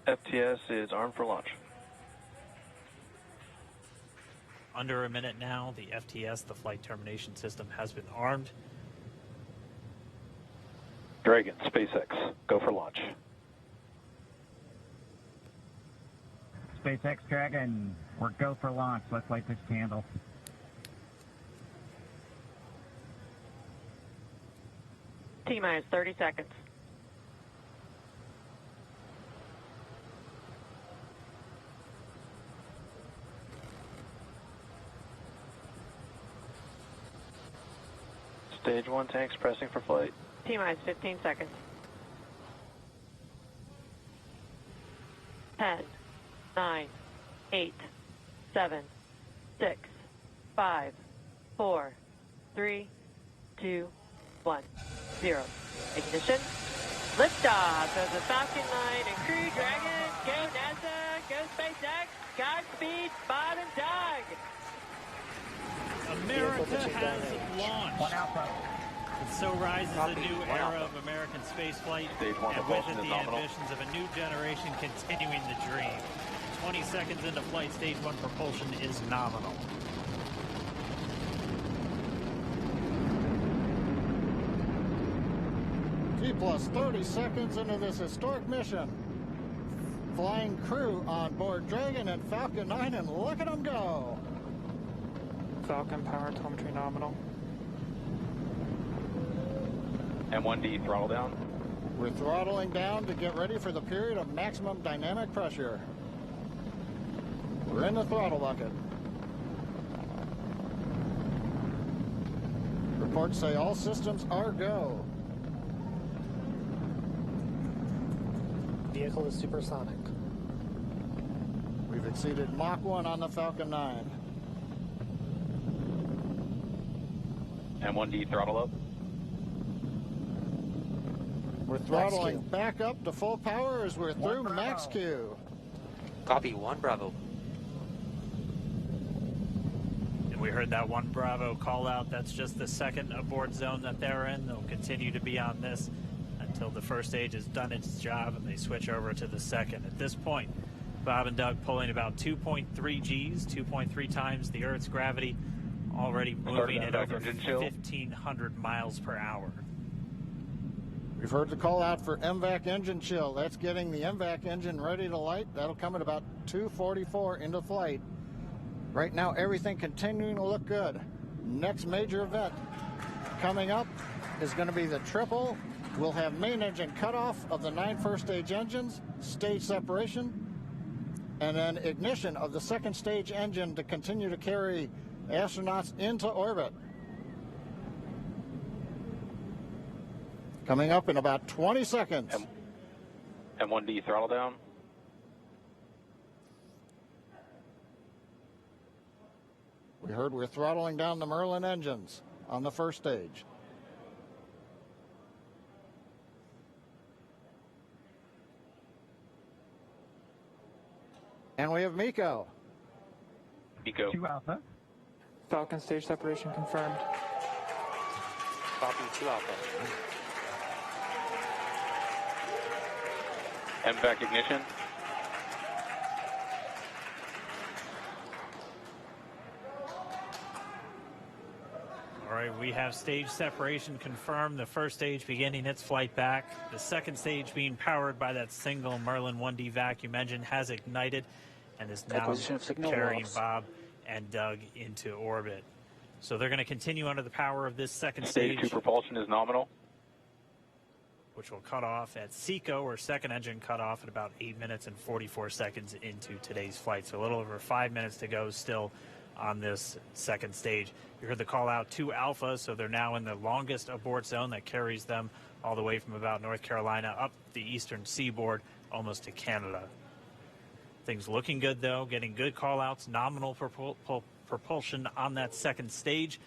FTS is armed for launch. Under a minute now, the FTS, the flight termination system, has been armed. Dragon, SpaceX, go for launch. SpaceX Dragon, we're go for launch. Let's light this candle. T-minus 30 seconds. Stage 1 tanks pressing for flight. T-minus 15 seconds. 10, 9, 8, 7, 6, 5, 4, 3, 2, 1, 0. Ignition. Liftoff of the Falcon 9 and Crew Dragon. Go NASA, go SpaceX. Godspeed, Bob and Doug. America has launched. One Alpha. And so rises a new era of American spaceflight, and with it the ambitions of a new generation continuing the dream. 20 seconds into flight, stage 1 propulsion is nominal. T plus 30 seconds into this historic mission. Flying crew on board Dragon and Falcon 9, and look at them go. Falcon power telemetry nominal. M1D throttle down. We're throttling down to get ready for the period of maximum dynamic pressure. We're in the throttle bucket. Reports say all systems are go. Vehicle is supersonic. We've exceeded Mach 1 on the Falcon 9. M1D throttle up. We're throttling back up to full power as we're through max Q. Copy, 1 Bravo. And we heard that 1 Bravo call out. That's just the second abort zone that they're in. They'll continue to be on this until the first stage has done its job and they switch over to the second. At this point, Bob and Doug pulling about 2.3 Gs, 2.3 times the Earth's gravity, already moving at over 1,500 miles per hour. We've heard the call out for MVAC engine chill. That's getting the MVAC engine ready to light. That'll come at about 2:44 into flight. Right now, everything continuing to look good. Next major event coming up is going to be the triple. We'll have main engine cutoff of the 9 first stage engines, stage separation, and then ignition of the second stage engine to continue to carry astronauts into orbit. Coming up in about 20 seconds. M1D throttle down. We heard we're throttling down the Merlin engines on the first stage. And we have MECO. MECO. 2 Alpha. Falcon stage separation confirmed. Copy, 2 Alpha. MVAC ignition. All right, we have stage separation confirmed. The first stage beginning its flight back. The second stage being powered by that single Merlin 1D vacuum engine has ignited and is now carrying Bob and Doug into orbit. So they're going to continue under the power of this second stage. Stage 2 propulsion is nominal. Which will cut off at SECO, or second engine cut off at about 8 minutes and 44 seconds into today's flight. So a little over 5 minutes to go still on this second stage. You heard the call out 2 Alpha, so they're now in the longest abort zone that carries them all the way from about North Carolina up the eastern seaboard almost to Canada. Things looking good though, getting good call outs, nominal propulsion on that second stage.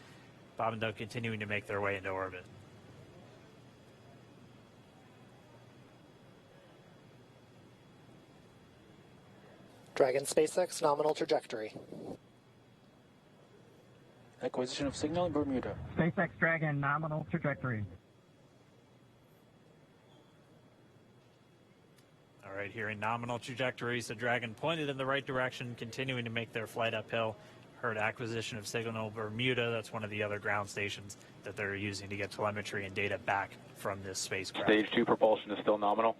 Bob and Doug continuing to make their way into orbit. Dragon SpaceX nominal trajectory. Acquisition of signal in Bermuda. SpaceX Dragon nominal trajectory. All right here in nominal trajectory, so Dragon pointed in the right direction, continuing to make their flight uphill. Heard acquisition of signal Bermuda. That's one of the other ground stations that they're using to get telemetry and data back from this spacecraft. Stage 2 propulsion is still nominal.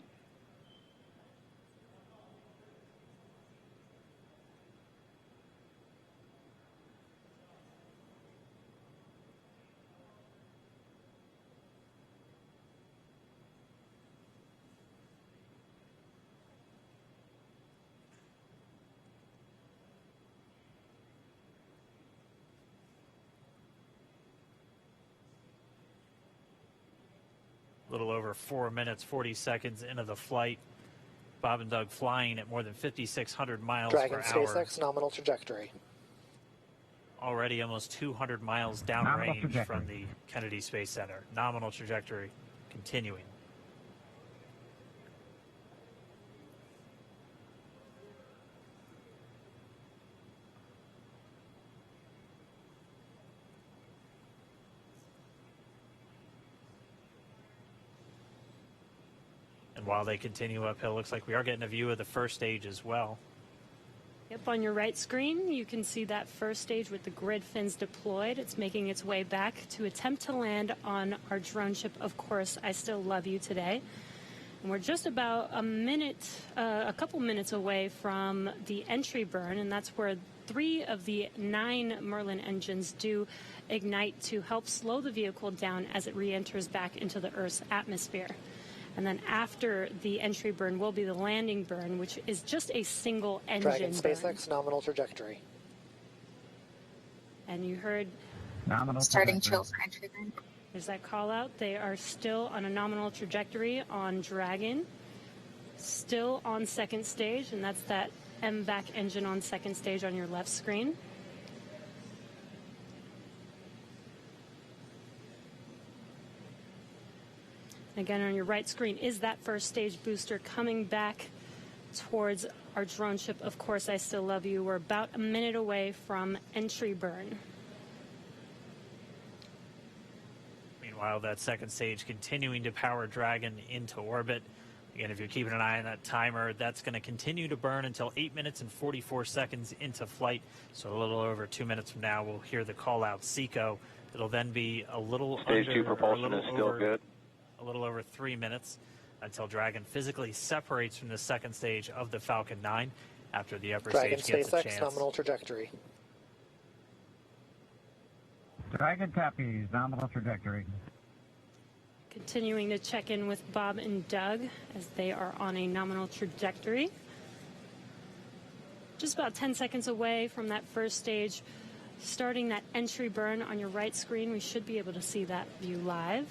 A little over 4 minutes, 40 seconds into the flight. Bob and Doug flying at more than 5,600 miles Dragon per hour. SpaceX nominal trajectory. Already almost 200 miles downrange from the Kennedy Space Center. Nominal trajectory continuing. And while they continue uphill, looks like we are getting a view of the first stage as well. Yep, on your right screen, you can see that first stage with the grid fins deployed. It's making its way back to attempt to land on our drone ship, Of Course, I Still Love You today. And we're just about a couple minutes away from the entry burn, and that's where 3 of the 9 Merlin engines do ignite to help slow the vehicle down as it re-enters back into the Earth's atmosphere. And then after the entry burn will be the landing burn, which is just a single engine Dragon burn. SpaceX nominal trajectory. And you heard Nominal starting trajectory. chill for entry burn. there's that call out. They are still on a nominal trajectory on Dragon, still on second stage, and that's that MVAC engine on second stage on your left screen. Again, on your right screen is that first stage booster coming back towards our drone ship, Of Course, I Still Love You. We're about a minute away from entry burn. Meanwhile, that second stage continuing to power Dragon into orbit. Again, if you're keeping an eye on that timer, that's going to continue to burn until 8 minutes and 44 seconds into flight. So a little over 2 minutes from now, we'll hear the call out SECO. It'll then be a little Stage under, 2 propulsion is still good. A little over 3 minutes until Dragon physically separates from the second stage of the Falcon 9 after the upper Dragon stage gets a SpaceX chance. nominal trajectory. Dragon copies, nominal trajectory. Continuing to check in with Bob and Doug as they are on a nominal trajectory. Just about 10 seconds away from that first stage. Starting that entry burn on your right screen, we should be able to see that view live.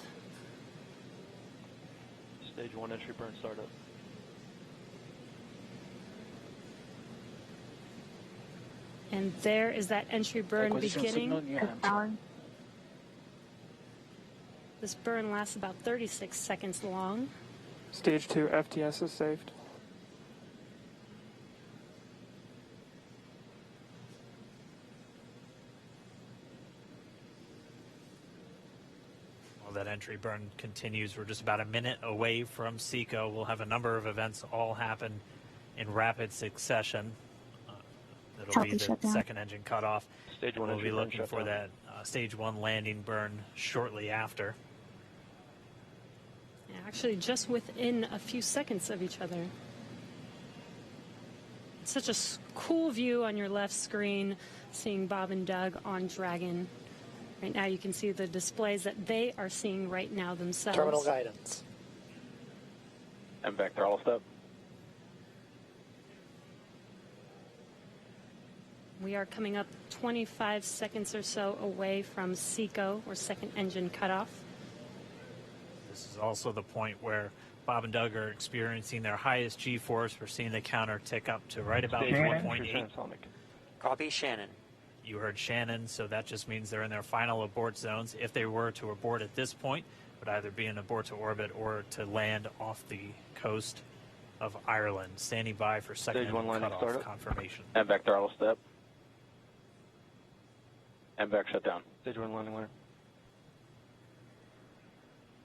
Stage 1 entry burn startup. And there is that entry burn Acquisition beginning. signal in your hands. This burn lasts about 36 seconds long. Stage 2 FTS is saved. While that entry burn continues, we're just about a minute away from SECO. We'll have a number of events all happen in rapid succession. It'll be the second engine cutoff. Stage 1 We'll be entry burn looking for shutdown. that stage 1 landing burn shortly after. Yeah, actually, just within a few seconds of each other. It's such a cool view on your left screen, seeing Bob and Doug on Dragon. Right now, you can see the displays that they are seeing right now themselves. Terminal guidance. MVAC throttle step. We are coming up 25 seconds or so away from SECO, or second engine cutoff. This is also the point where Bob and Doug are experiencing their highest G-force. We're seeing the counter tick up to right about Stage 1 1.8. entry transonic. Copy, Shannon. You heard Shannon, so that just means they're in their final abort zones. If they were to abort at this point, it would either be an abort to orbit or to land off the coast of Ireland. Standing by for second Stage 1 landing cutoff startup. confirmation. MVAC throttle step. MVAC shutdown. Stage 1 landing winner.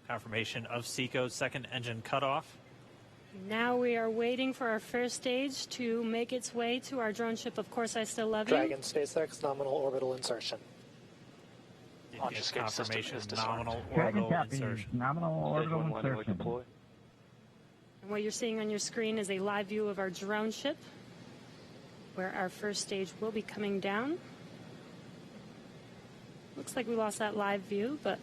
Confirmation of SECO's second engine cutoff. Now we are waiting for our first stage to make its way to our drone ship. Of course, I still love Dragon Spacex nominal orbital insertion. Launch escape system Confirmation is disarmed. nominal Dragon orbital copies. insertion. Nominal Stage orbital 1 landing light insertion. deploy. And what you're seeing on your screen is a live view of our drone ship, where our first stage will be coming down. Looks like we lost that live view, but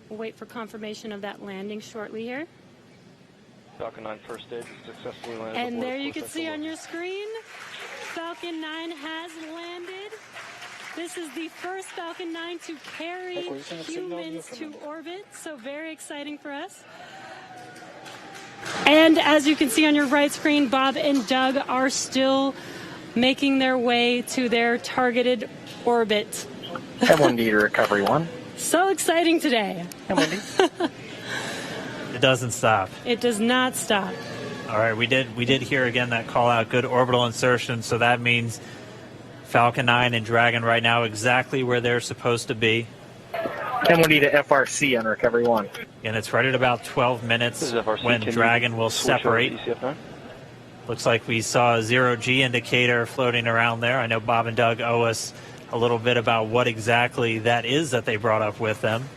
we'll wait for confirmation of that landing shortly here. Falcon 9 first stage successfully landed. And aboard there you course can see SL1. on your screen, Falcon 9 has landed. This is the first Falcon 9 to carry humans to orbit, so very exciting for us. And as you can see on your right screen, Bob and Doug are still making their way to their targeted orbit. M1D to recovery 1. So exciting today. M1D. It doesn't stop. It does not stop. All right, we did hear again that call out, good orbital insertion, so that means Falcon 9 and Dragon right now exactly where they're supposed to be. M1D to FRC on recovery 1. And it's right at about 12 This minutes is FRC. when Can Dragon you will switch over separate. to ECF9? Looks like we saw a 0G indicator floating around there. I know Bob and Doug owe us a little bit about what exactly that is that they brought up with them.